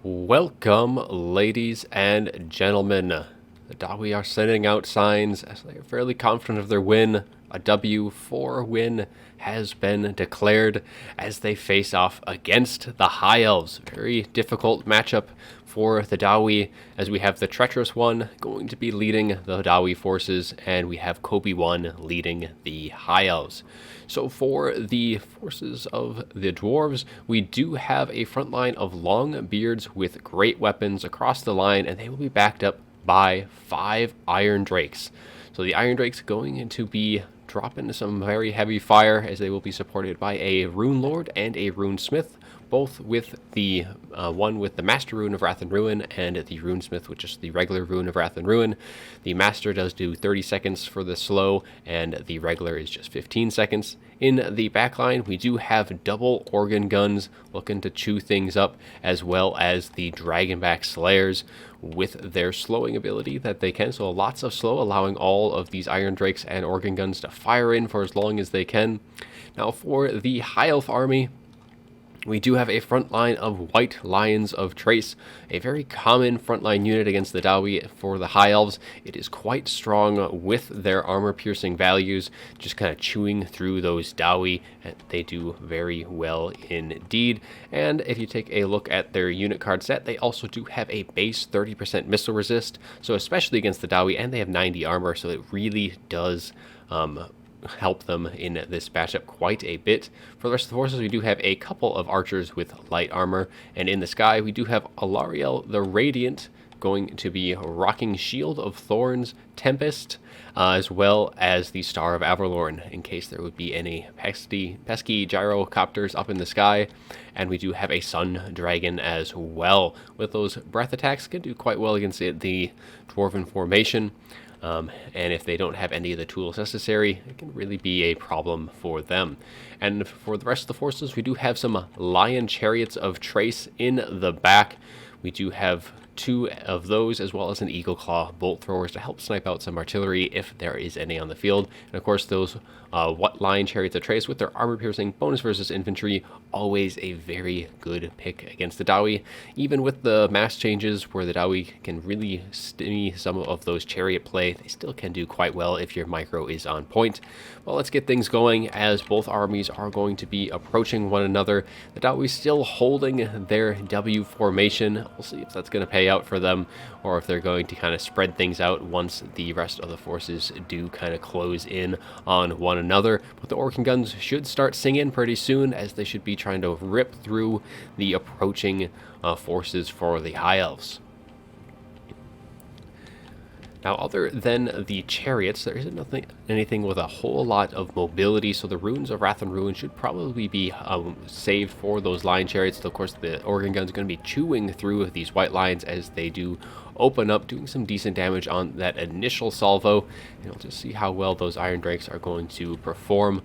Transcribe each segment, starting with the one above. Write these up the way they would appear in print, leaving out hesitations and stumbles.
Welcome, ladies and gentlemen. The Dawi are sending out signs as they are fairly confident of their win. A W4 win has been declared as they face off against the High Elves. Very difficult matchup for the Dawi, as we have the Treacherous One going to be leading the Dawi forces, and we have Kobe One leading the High Elves. So for the forces of the Dwarves, we do have a front line of long beards with great weapons across the line, and they will be backed up by 5 Iron Drakes. So the Iron Drakes going to be dropping some very heavy fire, as they will be supported by a Rune Lord and a Rune Smith, both with the one with the Master Rune of Wrath and Ruin, and the Rune Smith with just the regular Rune of Wrath and Ruin. The Master does do 30 seconds for the slow, and the regular is just 15 seconds. In the backline, we do have double organ guns looking to chew things up, as well as the Dragonback Slayers with their slowing ability that they can. So lots of slow, allowing all of these Iron Drakes and organ guns to fire in for as long as they can. Now for the High Elf army, we do have a front line of White Lions of Trace, a very common frontline unit against the Dawi for the High Elves. It is quite strong with their armor-piercing values, just kind of chewing through those Dawi, and they do very well indeed. And if you take a look at their unit card set, they also do have a base 30% missile resist, so especially against the Dawi, and they have 90 armor, so it really does help them in this matchup quite a bit. For the rest of the forces, we do have a couple of archers with light armor, and in the sky we do have Alariel the Radiant going to be rocking Shield of Thorns, Tempest, as well as the Star of Avalorn, in case there would be any pesky gyrocopters up in the sky. And we do have a Sun Dragon as well, with those breath attacks. Can do quite well against the Dwarven formation. And if they don't have any of the tools necessary, it can really be a problem for them. And for the rest of the forces, we do have some Lion Chariots of Trace in the back. We do have 2 of those, as well as an Eagle Claw bolt throwers to help snipe out some artillery if there is any on the field. And of course, those Lion Chariots of Trace with their armor-piercing bonus versus infantry, always a very good pick against the Dawi. Even with the mass changes where the Dawi can really stimmy some of those chariot play, they still can do quite well if your micro is on point. Well, let's get things going, as both armies are going to be approaching one another. The Dawi still holding their W formation. We'll see if that's going to pay out for them, or if they're going to kind of spread things out once the rest of the forces do kind of close in on one another. But the organ guns should start singing pretty soon, as they should be trying to rip through the approaching forces for the High Elves. Now, other than the chariots, there isn't anything with a whole lot of mobility, so the Runes of Wrath and Ruin should probably be saved for those Lion Chariots. So of course, the organ guns are going to be chewing through these White Lions as they do open up, doing some decent damage on that initial salvo. And we'll just see how well those Iron Drakes are going to perform.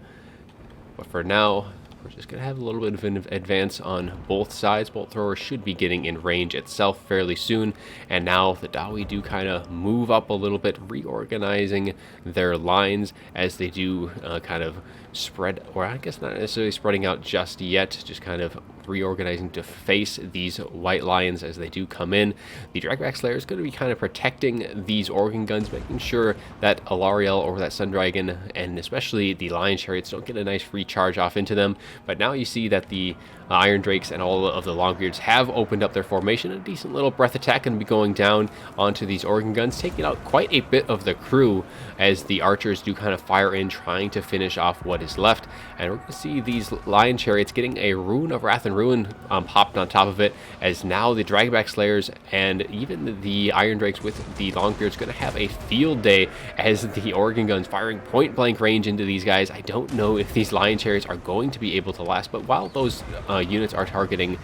But for now, we're just going to have a little bit of an advance on both sides. Bolt Thrower should be getting in range itself fairly soon. And now the Dawi do kind of move up a little bit, reorganizing their lines as they do kind of spread, or I guess not necessarily spreading out just yet, just kind of reorganizing to face these White Lions as they do come in. The Dragback Slayer is going to be kind of protecting these organ guns, making sure that Alariel or that Sun Dragon, and especially the Lion Chariots, don't get a nice free charge off into them. But now you see that the Iron Drakes and all of the Longbeards have opened up their formation. A decent little breath attack going to be going down onto these organ guns, taking out quite a bit of the crew as the archers do kind of fire in, trying to finish off what is left. And we're going to see these Lion Chariots getting a Rune of Wrath and Ruin popped on top of it, as now the Dragback Slayers and even the Iron Drakes with the Longbeards going to have a field day as the organ guns firing point blank range into these guys. I don't know if these Lion Chariots are going to be able to last, but while those units are targeting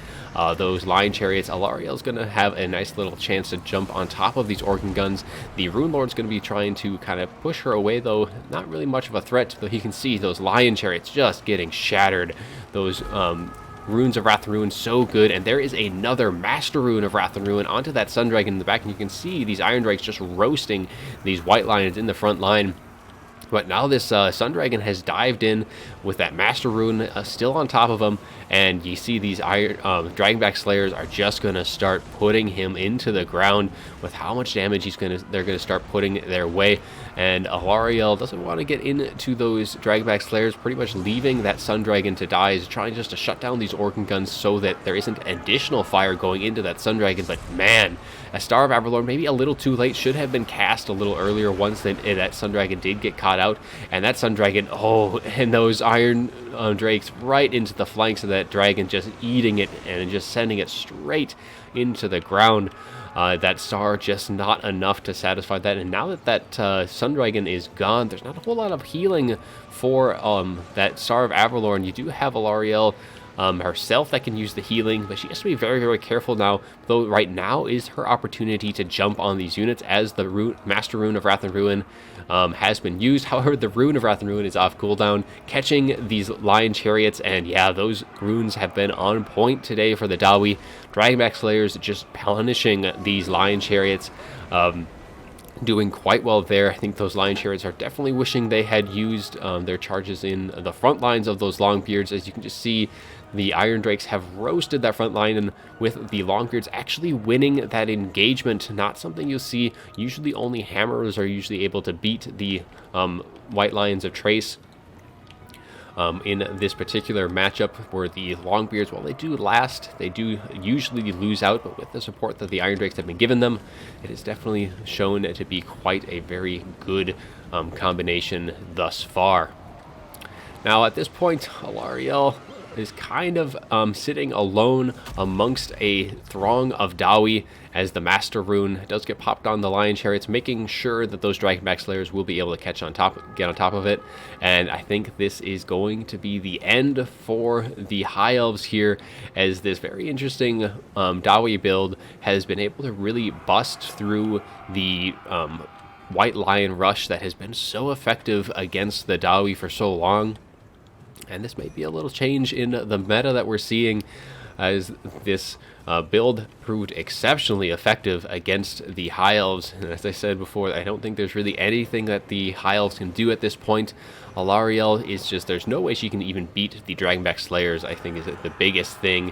those Lion Chariots, Alariel is going to have a nice little chance to jump on top of these organ guns. The Rune Lord's going to be trying to kind of push her away, though not really much of a threat, though you can see those Lion Chariots just getting shattered. Those Runes of Wrath and Ruin so good, and there is another Master Rune of Wrath and Ruin onto that Sun Dragon in the back, and you can see these Iron Drakes just roasting these White Lions in the front line. But now this Sun Dragon has dived in with that Master Rune still on top of him, and you see these Dragonback Slayers are just going to start putting him into the ground with how much damage they're going to start putting their way. And Alariel doesn't want to get into those Dragonback Slayers, pretty much leaving that Sun Dragon to die, is trying just to shut down these Organ Guns so that there isn't additional fire going into that Sun Dragon. But man, a Star of Avalorn, maybe a little too late, should have been cast a little earlier once that Sun Dragon did get caught out. And that Sun Dragon, oh, and those Iron Drakes right into the flanks of that dragon, just eating it and just sending it straight into the ground. That Star just not enough to satisfy that. And now that Sun Dragon is gone, there's not a whole lot of healing for that Star of Avalorn. You do have Alariel herself that can use the healing, but she has to be very, very careful now, though right now is her opportunity to jump on these units as the Master Rune of Wrath and Ruin has been used. However, the Rune of Wrath and Ruin is off cooldown, catching these Lion Chariots, and yeah, those runes have been on point today for the Dawi. Dragonback Slayers just punishing these Lion Chariots, doing quite well there. I think those Lion Chariots are definitely wishing they had used their charges in the front lines of those Longbeards. As you can just see, the Iron Drakes have roasted that front line, and with the Longbeards actually winning that engagement. Not something you'll see. Usually only Hammers are usually able to beat the White Lions of Trace. In this particular matchup, where the Longbeards, while they do last, they do usually lose out, but with the support that the Iron Drakes have been given them, it is definitely shown to be quite a very good combination thus far. Now at this point, Alariel is kind of sitting alone amongst a throng of Dawi, as the Master Rune does get popped on the Lion Chariots, making sure that those Dragonback Slayers will be able to get on top of it. And I think this is going to be the end for the High Elves here, as this very interesting Dawi build has been able to really bust through the White Lion rush that has been so effective against the Dawi for so long. And this may be a little change in the meta that we're seeing, as this build proved exceptionally effective against the High Elves. And as I said before, I don't think there's really anything that the High Elves can do at this point. Alariel is just, there's no way she can even beat the Dragonback Slayers, I think is the biggest thing.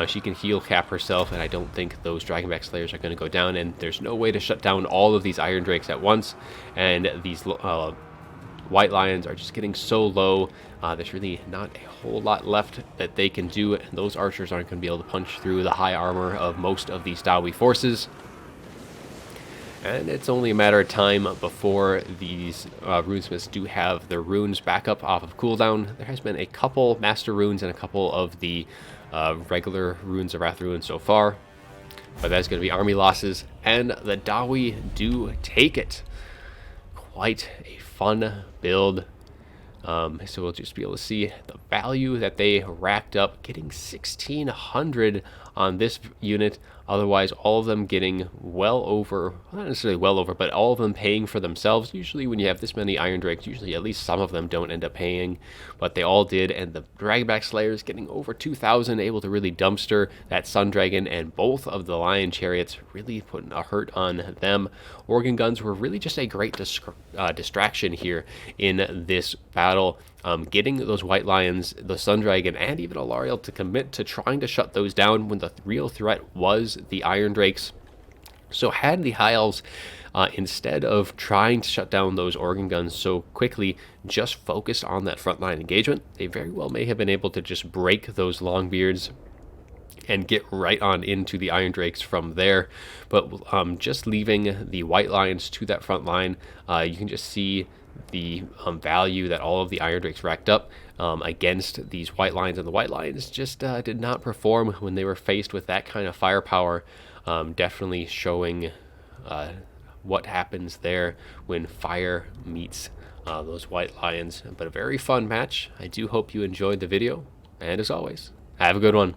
She can heal cap herself, and I don't think those Dragonback Slayers are going to go down. And there's no way to shut down all of these Iron Drakes at once. And these White Lions are just getting so low. There's really not a whole lot left that they can do, and those archers aren't going to be able to punch through the high armor of most of these Dawi forces. And it's only a matter of time before these runesmiths do have their runes back up off of cooldown. There has been a couple Master Runes and a couple of the regular Runes of Wrath Ruins so far, but that's going to be army losses, and the Dawi do take it. Quite a fun build. So we'll just be able to see the value that they racked up, getting 1,600 on this unit. Otherwise, all of them getting well over, not necessarily well over, but all of them paying for themselves. Usually when you have this many Iron Drakes, usually at least some of them don't end up paying, but they all did. And the Dragonback Slayers getting over 2,000, able to really dumpster that Sun Dragon, and both of the Lion Chariots really putting a hurt on them. Organ Guns were really just a great distraction here in this battle. Getting those White Lions, the Sun Dragon, and even Alariel to commit to trying to shut those down when the real threat was the Iron Drakes. So had the High Elves, instead of trying to shut down those Organ Guns so quickly, just focused on that frontline engagement, they very well may have been able to just break those Longbeards and get right on into the Iron Drakes from there. But just leaving the White Lions to that front line, you can just see the value that all of the Iron Drakes racked up against these White Lions, and the White Lions just did not perform when they were faced with that kind of firepower. Definitely showing what happens there when fire meets those White Lions. But a very fun match. I do hope you enjoyed the video, and as always, have a good one.